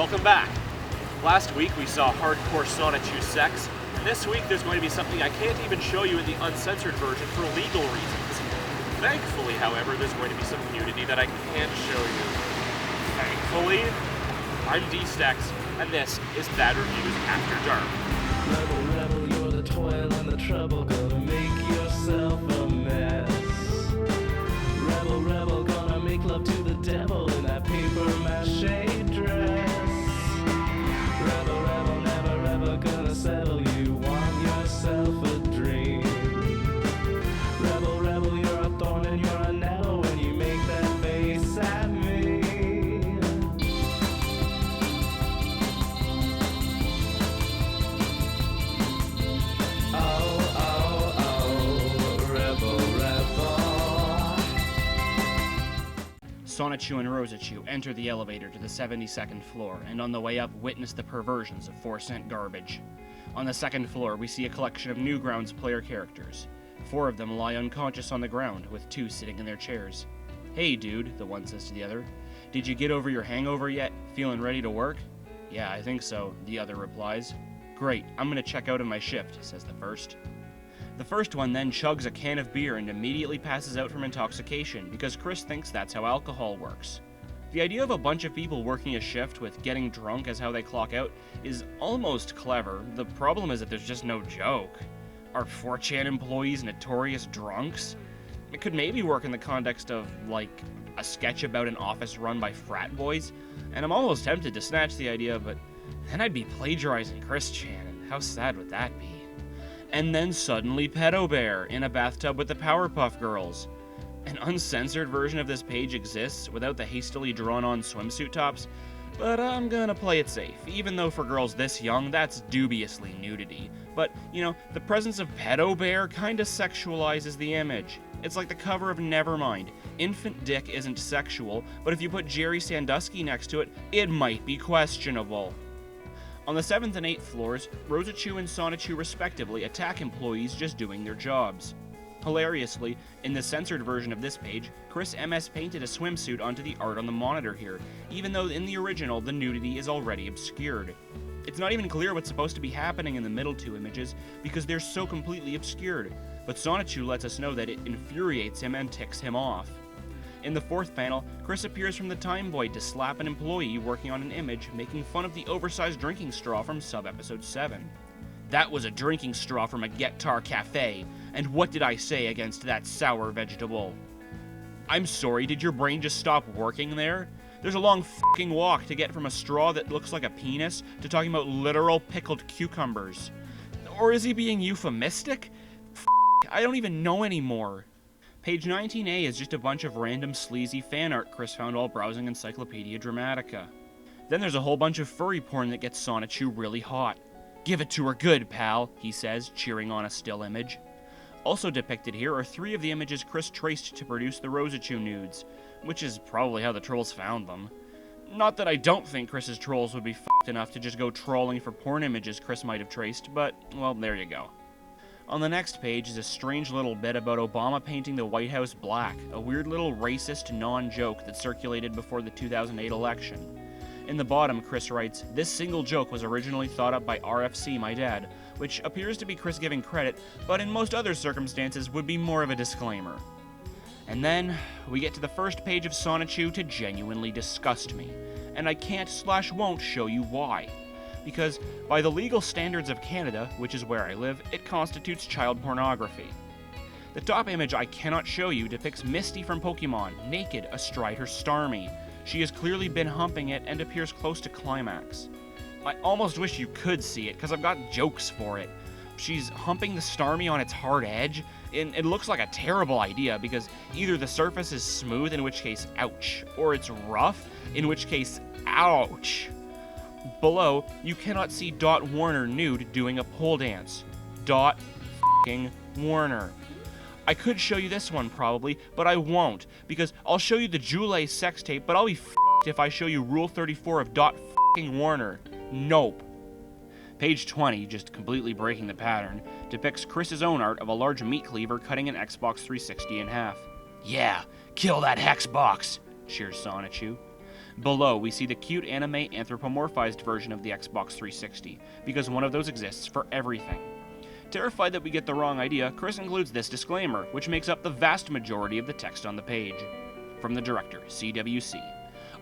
Welcome back. Last week we saw hardcore Sonichu sex, and this week there's going to be something I can't even show you in the uncensored version for legal reasons. Thankfully, however, there's going to be some nudity that I can show you. Thankfully, I'm DStecks, and this is Bad Reviews After Dark. Rebel, rebel, you're the toil and the trouble, gonna make yourself a mess. Rebel, rebel, gonna make love to the devil in that paper mache dress. Rebel, rebel, never ever gonna settle, you want yourself a dream. Rebel, rebel, you're a thorn and you're a nettle when you make that face at me. Sonichu and Rosechu enter the elevator to the 72nd floor, and on the way up witness the perversions of 4-cent garbage. On the second floor, we see a collection of Newgrounds player characters. 4 of them lie unconscious on the ground, with 2 sitting in their chairs. "Hey dude," the one says to the other, "did you get over your hangover yet? Feeling ready to work?" "Yeah, I think so," the other replies. "Great, I'm gonna check out on my shift," says the first. The first one then chugs a can of beer and immediately passes out from intoxication, because Chris thinks that's how alcohol works. The idea of a bunch of people working a shift with getting drunk as how they clock out is almost clever. The problem is that there's just no joke. Are 4chan employees notorious drunks? It could maybe work in the context of, like, a sketch about an office run by frat boys, and I'm almost tempted to snatch the idea, but then I'd be plagiarizing Chris Chan, and how sad would that be? And then suddenly Pedo Bear in a bathtub with the Powerpuff Girls. An uncensored version of this page exists without the hastily drawn-on swimsuit tops, but I'm gonna play it safe, even though for girls this young, that's dubiously nudity. But, the presence of Pedo Bear kinda sexualizes the image. It's like the cover of Nevermind. Infant dick isn't sexual, but if you put Jerry Sandusky next to it, it might be questionable. On the 7th and 8th floors, Rosechu and Sonichu respectively attack employees just doing their jobs. Hilariously, in the censored version of this page, Chris MS painted a swimsuit onto the art on the monitor here, even though in the original the nudity is already obscured. It's not even clear what's supposed to be happening in the middle 2 images because they're so completely obscured, but Sonichu lets us know that it infuriates him and ticks him off. In the 4th panel, Chris appears from the time void to slap an employee working on an image, making fun of the oversized drinking straw from sub-episode 7. "That was a drinking straw from a Get-Tar cafe, and what did I say against that sour vegetable?" I'm sorry, did your brain just stop working there? There's a long fucking walk to get from a straw that looks like a penis to talking about literal pickled cucumbers. Or is he being euphemistic? I don't even know anymore. Page 19A is just a bunch of random sleazy fan art Chris found while browsing Encyclopedia Dramatica. Then there's a whole bunch of furry porn that gets Sonichu really hot. "Give it to her good, pal," he says, cheering on a still image. Also depicted here are 3 of the images Chris traced to produce the Rosechu nudes, which is probably how the trolls found them. Not that I don't think Chris's trolls would be f***ed enough to just go trolling for porn images Chris might have traced, but, well, there you go. On the next page is a strange little bit about Obama painting the White House black, a weird little racist non-joke that circulated before the 2008 election. In the bottom, Chris writes, "This single joke was originally thought up by RFC, my dad," which appears to be Chris giving credit, but in most other circumstances would be more of a disclaimer. And then, we get to the first page of Sonichu to genuinely disgust me, and I can't/won't show you why. Because, by the legal standards of Canada, which is where I live, it constitutes child pornography. The top image I cannot show you depicts Misty from Pokemon, naked astride her Starmie. She has clearly been humping it and appears close to climax. I almost wish you could see it, because I've got jokes for it. She's humping the Starmie on its hard edge, and it looks like a terrible idea, because either the surface is smooth, in which case, ouch, or it's rough, in which case, ouch. Below, you cannot see Dot Warner nude doing a pole dance. Dot f***ing Warner. I could show you this one probably, but I won't, because I'll show you the Jule sex tape, but I'll be f***ed if I show you Rule 34 of Dot f***ing Warner. Nope. Page 20, just completely breaking the pattern, depicts Chris's own art of a large meat cleaver cutting an Xbox 360 in half. "Yeah, kill that Hexbox," cheers Sonichu. Below, we see the cute anime anthropomorphized version of the Xbox 360, because one of those exists for everything. Terrified that we get the wrong idea, Chris includes this disclaimer, which makes up the vast majority of the text on the page. From the director, CWC.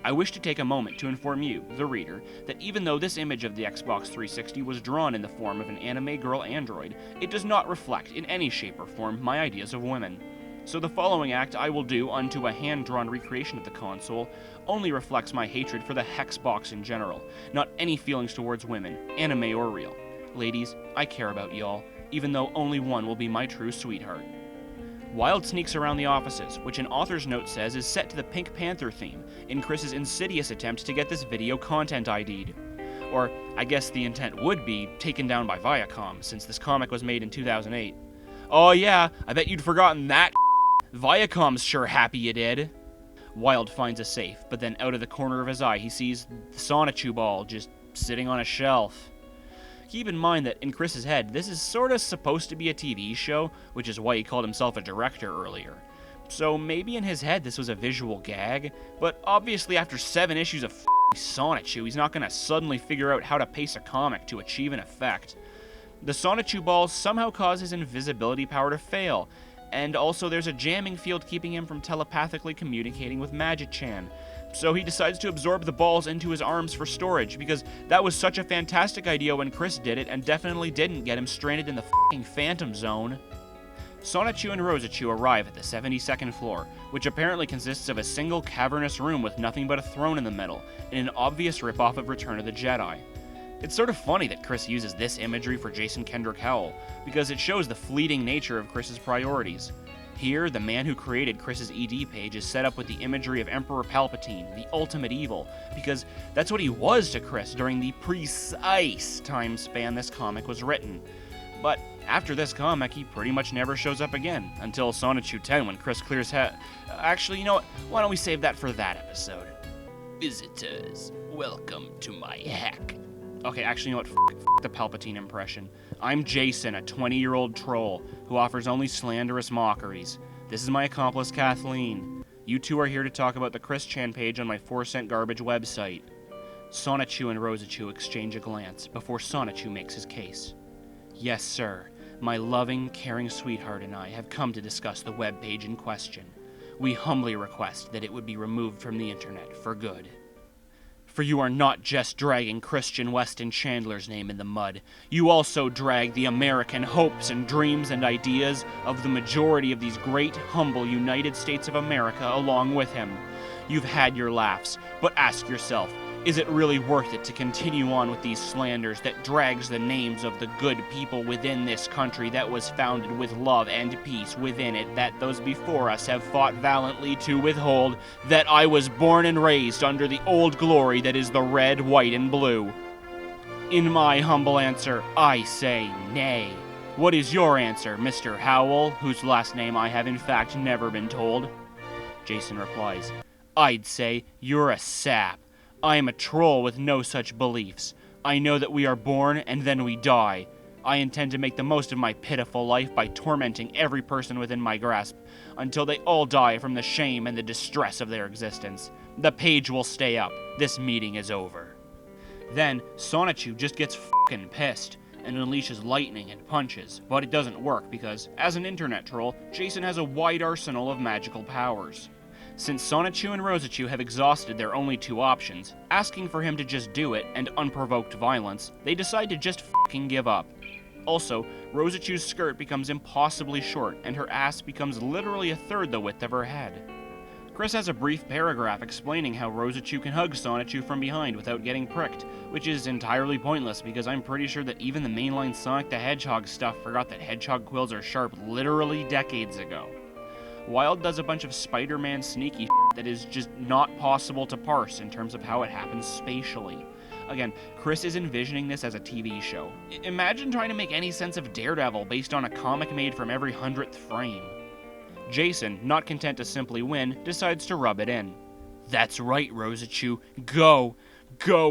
I wish to take a moment to inform you, the reader, that even though this image of the Xbox 360 was drawn in the form of an anime girl android, it does not reflect in any shape or form my ideas of women. So the following act I will do unto a hand-drawn recreation of the console only reflects my hatred for the Hexbox in general, not any feelings towards women, anime or real. Ladies, I care about y'all, even though only one will be my true sweetheart. Wilde sneaks around the offices, which an author's note says is set to the Pink Panther theme, in Chris's insidious attempt to get this video content ID'd. Or, I guess the intent would be taken down by Viacom, since this comic was made in 2008. Oh yeah, I bet you'd forgotten that. Viacom's sure happy you did. Wilde finds a safe, but then out of the corner of his eye he sees the Sonichu ball just sitting on a shelf. Keep in mind that in Chris's head, this is sorta supposed to be a TV show, which is why he called himself a director earlier. So maybe in his head this was a visual gag, but obviously after 7 issues of Sonichu, he's not gonna suddenly figure out how to pace a comic to achieve an effect. The Sonichu ball somehow causes invisibility power to fail, and also there's a jamming field keeping him from telepathically communicating with Magic-chan. So he decides to absorb the balls into his arms for storage, because that was such a fantastic idea when Chris did it, and definitely didn't get him stranded in the f***ing Phantom Zone. Sonichu and Rosechu arrive at the 72nd floor, which apparently consists of a single cavernous room with nothing but a throne in the middle, in an obvious ripoff of Return of the Jedi. It's sort of funny that Chris uses this imagery for Jason Kendrick Howell, because it shows the fleeting nature of Chris's priorities. Here, the man who created Chris's ED page is set up with the imagery of Emperor Palpatine, the ultimate evil, because that's what he was to Chris during the precise time span this comic was written. But after this comic, he pretty much never shows up again, until Sonichu 10 when Chris clears head. Actually, you know what? Why don't we save that for that episode? Visitors, welcome to my hack. Okay, actually, you know what? F*** the Palpatine impression. I'm Jason, a 20-year-old troll who offers only slanderous mockeries. This is my accomplice, Kathleen. You two are here to talk about the Chris Chan page on my 4-cent garbage website. Sonichu and Rosechu exchange a glance before Sonichu makes his case. Yes, sir. My loving, caring sweetheart and I have come to discuss the webpage in question. We humbly request that it would be removed from the internet for good. For you are not just dragging Christian Weston Chandler's name in the mud. You also drag the American hopes and dreams and ideas of the majority of these great, humble United States of America along with him. You've had your laughs, but ask yourself, is it really worth it to continue on with these slanders that drags the names of the good people within this country that was founded with love and peace within it that those before us have fought valiantly to withhold, that I was born and raised under the old glory that is the red, white, and blue? In my humble answer, I say nay. What is your answer, Mr. Howell, whose last name I have in fact never been told? Jason replies, I'd say you're a sap. I am a troll with no such beliefs. I know that we are born and then we die. I intend to make the most of my pitiful life by tormenting every person within my grasp, until they all die from the shame and the distress of their existence. The page will stay up. This meeting is over. Then, Sonichu just gets fucking pissed, and unleashes lightning and punches, but it doesn't work because, as an internet troll, Jason has a wide arsenal of magical powers. Since Sonichu and Rosechu have exhausted their only 2 options, asking for him to just do it and unprovoked violence, they decide to just fucking give up. Also, Rosechu's skirt becomes impossibly short, and her ass becomes literally a third the width of her head. Chris has a brief paragraph explaining how Rosechu can hug Sonichu from behind without getting pricked, which is entirely pointless because I'm pretty sure that even the mainline Sonic the Hedgehog stuff forgot that hedgehog quills are sharp literally decades ago. Wilde does a bunch of Spider-Man sneaky shit that is just not possible to parse in terms of how it happens spatially. Again, Chris is envisioning this as a TV show. Imagine trying to make any sense of Daredevil based on a comic made from every 100th frame. Jason, not content to simply win, decides to rub it in. That's right, Rosechu. Go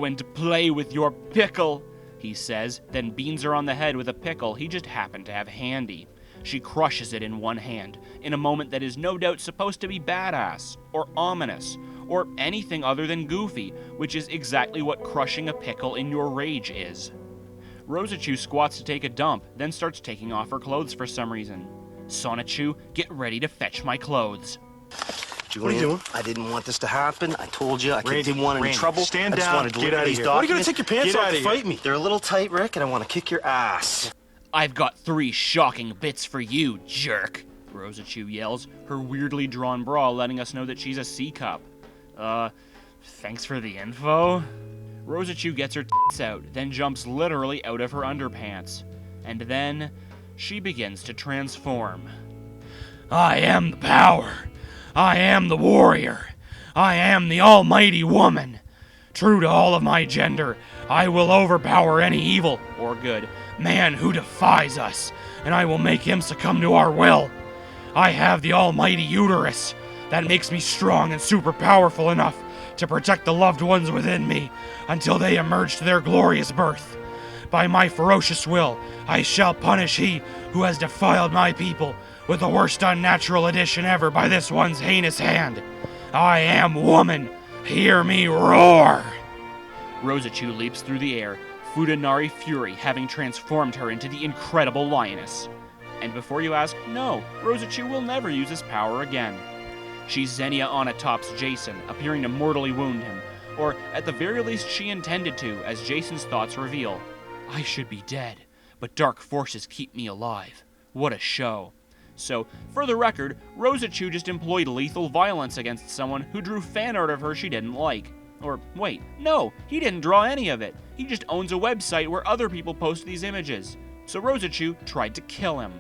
and play with your pickle, he says, then beans her on the head with a pickle he just happened to have handy. She crushes it in one hand, in a moment that is no doubt supposed to be badass, or ominous, or anything other than goofy, which is exactly what crushing a pickle in your rage is. Rosechu squats to take a dump, then starts taking off her clothes for some reason. Sonichu, get ready to fetch my clothes. Julian, what are you doing? I didn't want this to happen. I told you I didn't want any trouble. Stand I just down. wanted to Get look out at of these here. documents. What are you gonna take your pants off to fight me? They're a little tight, Rick, and I want to kick your ass. I've got 3 shocking bits for you, jerk, Rosechu yells, her weirdly drawn bra letting us know that she's a C-cup. Thanks for the info? Rosechu gets her tits out, then jumps literally out of her underpants. And then, she begins to transform. I am the power. I am the warrior. I am the almighty woman. True to all of my gender, I will overpower any evil, or good, man who defies us, and I will make him succumb to our will. I have the almighty uterus that makes me strong and super powerful enough to protect the loved ones within me until they emerge to their glorious birth. By my ferocious will, I shall punish he who has defiled my people with the worst unnatural addition ever by this one's heinous hand. I am woman. Hear me roar! Rosechu leaps through the air, Fudanari Fury having transformed her into the incredible lioness. And before you ask, no, Rosechu will never use his power again. She Xenia Onatops Jason, appearing to mortally wound him, or at the very least she intended to, as Jason's thoughts reveal. I should be dead, but dark forces keep me alive. What a show. So, for the record, Rosechu just employed lethal violence against someone who drew fan art of her she didn't like. Or, wait, no, he didn't draw any of it. He just owns a website where other people post these images. So Rosechu tried to kill him.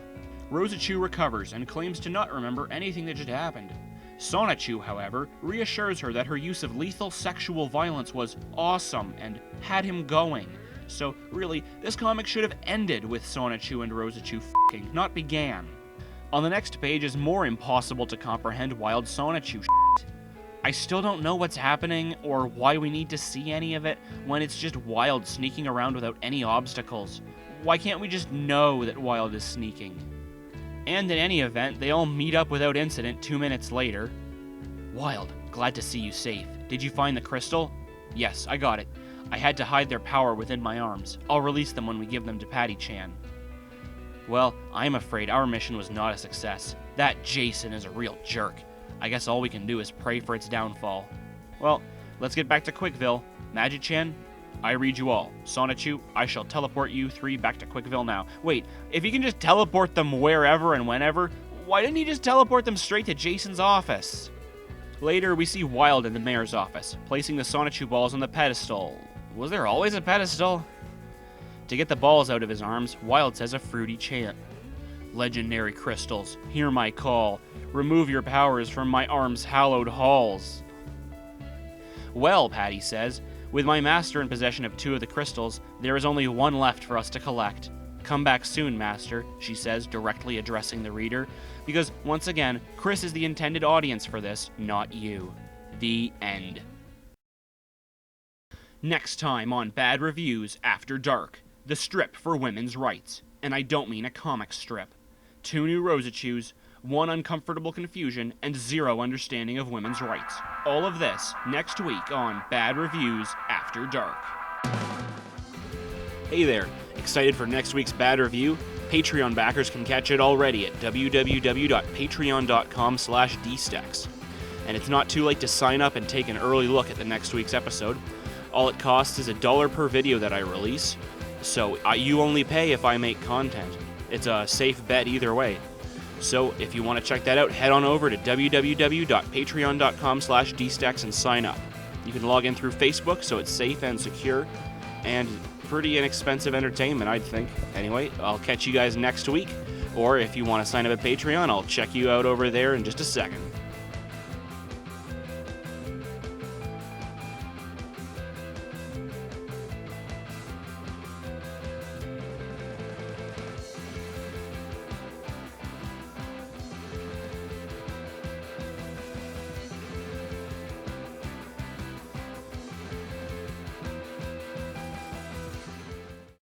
Rosechu recovers and claims to not remember anything that just happened. Sonichu, however, reassures her that her use of lethal sexual violence was awesome and had him going. So, really, this comic should have ended with Sonichu and Rosechu f***ing, not began. On the next page is more impossible to comprehend Wild Sonichu shit. I still don't know what's happening or why we need to see any of it when it's just Wild sneaking around without any obstacles. Why can't we just know that Wild is sneaking? And in any event, they all meet up without incident 2 minutes later. Wild, glad to see you safe. Did you find the crystal? Yes, I got it. I had to hide their power within my arms. I'll release them when we give them to Patty-chan. Well, I'm afraid our mission was not a success. That Jason is a real jerk. I guess all we can do is pray for its downfall. Well, let's get back to Quickville. Magic-chan, I read you all. Sonichu, I shall teleport you 3 back to Quickville now. Wait, if he can just teleport them wherever and whenever, why didn't he just teleport them straight to Jason's office? Later, we see Wild in the mayor's office, placing the Sonichu balls on the pedestal. Was there always a pedestal? To get the balls out of his arms, Wild says a fruity chant. Legendary crystals, hear my call. Remove your powers from my arms' hallowed halls. Well, Patty says, with my master in possession of 2 of the crystals, there is only 1 left for us to collect. Come back soon, master, she says, directly addressing the reader, because, once again, Chris is the intended audience for this, not you. The end. Next time on Bad Reviews After Dark, the strip for women's rights. And I don't mean a comic strip. 2 new Rosechus, 1 uncomfortable confusion, and 0 understanding of women's rights. All of this next week on Bad Reviews After Dark. Hey there, excited for next week's Bad Review? Patreon backers can catch it already at www.patreon.com/DStecks. And it's not too late to sign up and take an early look at the next week's episode. All it costs is $1 per video that I release, so you only pay if I make content. It's a safe bet either way. So if you want to check that out, head on over to www.patreon.com/DStecks and sign up. You can log in through Facebook, so it's safe and secure, and pretty inexpensive entertainment, I'd think. Anyway, I'll catch you guys next week, or if you want to sign up at Patreon, I'll check you out over there in just a second.